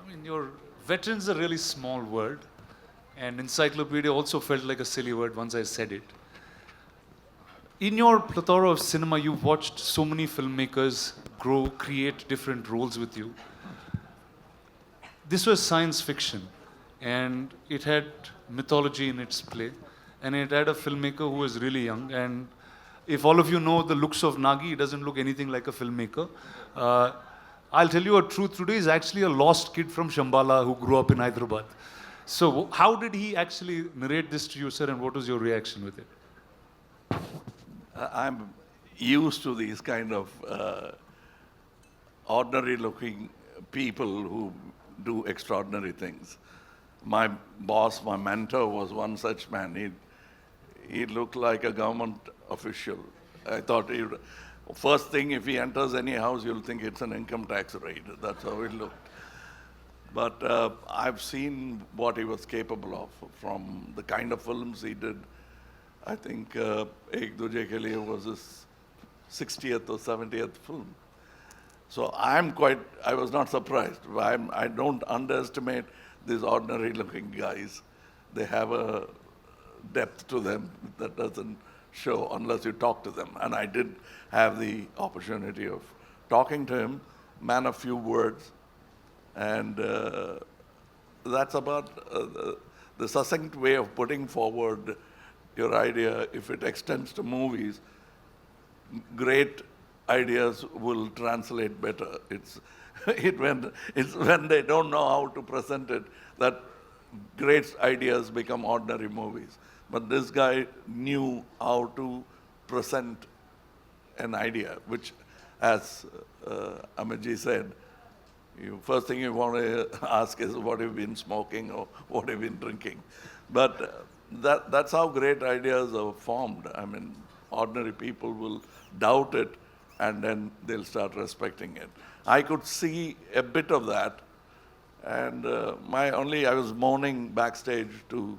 I mean, your veteran's a really small word, and encyclopedia also felt like a silly word once I said it. In your plethora of cinema, you've watched so many filmmakers grow, create different roles with you. This was science fiction, and it had mythology in its play, and it had a filmmaker who was really young. And if all of you know the looks of Nagi, he doesn't look anything like a filmmaker. Uh, I'll tell you a truth today, he's actually a lost kid from Shambhala who grew up in Hyderabad. So, how did he actually narrate this to you, sir, and what was your reaction with it? I'm used to these kind of ordinary looking people who do extraordinary things. My boss, my mentor was one such man. He looked like a government official. I thought first thing, if he enters any house, you'll think it's an income tax raid. That's how it looked. But I've seen what he was capable of from the kind of films he did. I think Ek Duje Ke Liye was his 60th or 70th film. So I was not surprised. I don't underestimate these ordinary looking guys. They have a depth to them that doesn't show unless you talk to them. And I did have the opportunity of talking to him, man of few words. And that's about the succinct way of putting forward your idea. If it extends to movies, great ideas will translate better. It's when they don't know how to present it that great ideas become ordinary movies. But this guy knew how to present an idea, which, as Amitji said, first thing you want to ask is what have you been smoking or what have you been drinking. But that's how great ideas are formed. I mean, ordinary people will doubt it and then they'll start respecting it. I could see a bit of that, and I was moaning backstage to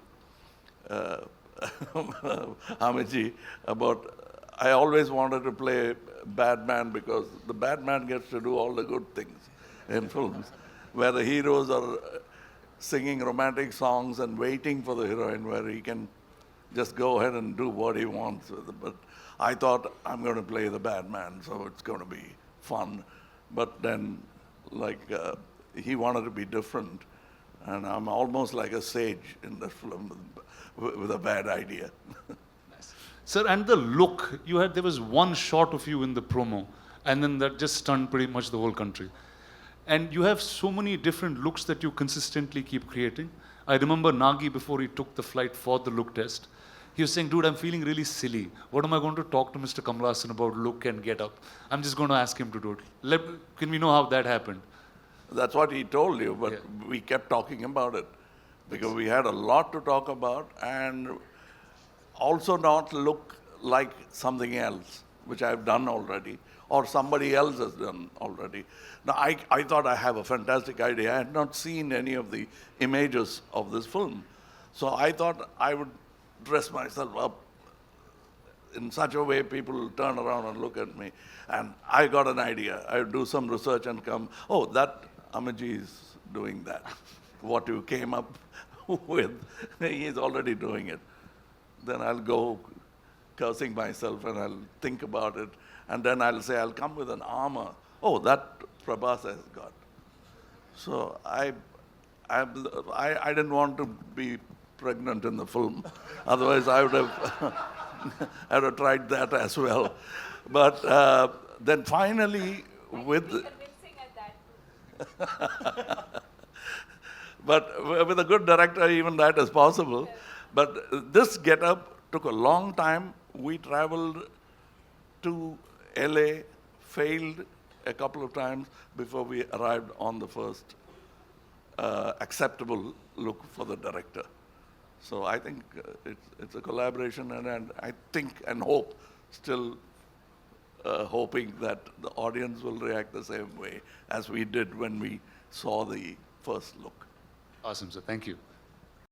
Amitji about, I always wanted to play bad man because the bad man gets to do all the good things in films, where the heroes are singing romantic songs and waiting for the heroine, where he can just go ahead and do what he wants with it. But I thought, I'm going to play the bad man, so it's going to be fun. But then, he wanted to be different, and I'm almost like a sage in the film with a bad idea. Nice. Sir, and the look, there was one shot of you in the promo, and then that just stunned pretty much the whole country. And you have so many different looks that you consistently keep creating. I remember Nagi, before he took the flight for the look test, he was saying, dude, I'm feeling really silly. What am I going to talk to Mr. Kamal Hassan about look and get up? I'm just going to ask him to do it. Can we know how that happened? That's what he told you, but we kept talking about it because we had a lot to talk about and also not look like something else, which I've done already, or somebody else has done already. Now, I thought I have a fantastic idea. I had not seen any of the images of this film. So I thought I would dress myself up in such a way people will turn around and look at me. And I got an idea. I would do some research and come, oh, that Amitji is doing that. What you came up with, he's already doing it. Then I'll go cursing myself and I'll think about it. And then I'll say, I'll come with an armor. Oh, that Prabhas has got. So I didn't want to be pregnant in the film. Otherwise, I would have tried that as well. But then finally, with... But with a good director, even that is possible. But this get-up took a long time. We traveled to LA, failed a couple of times before we arrived on the first acceptable look for the director. So I think it's a collaboration, and I think and hope, still hoping that the audience will react the same way as we did when we saw the first look. Awesome, sir. Thank you.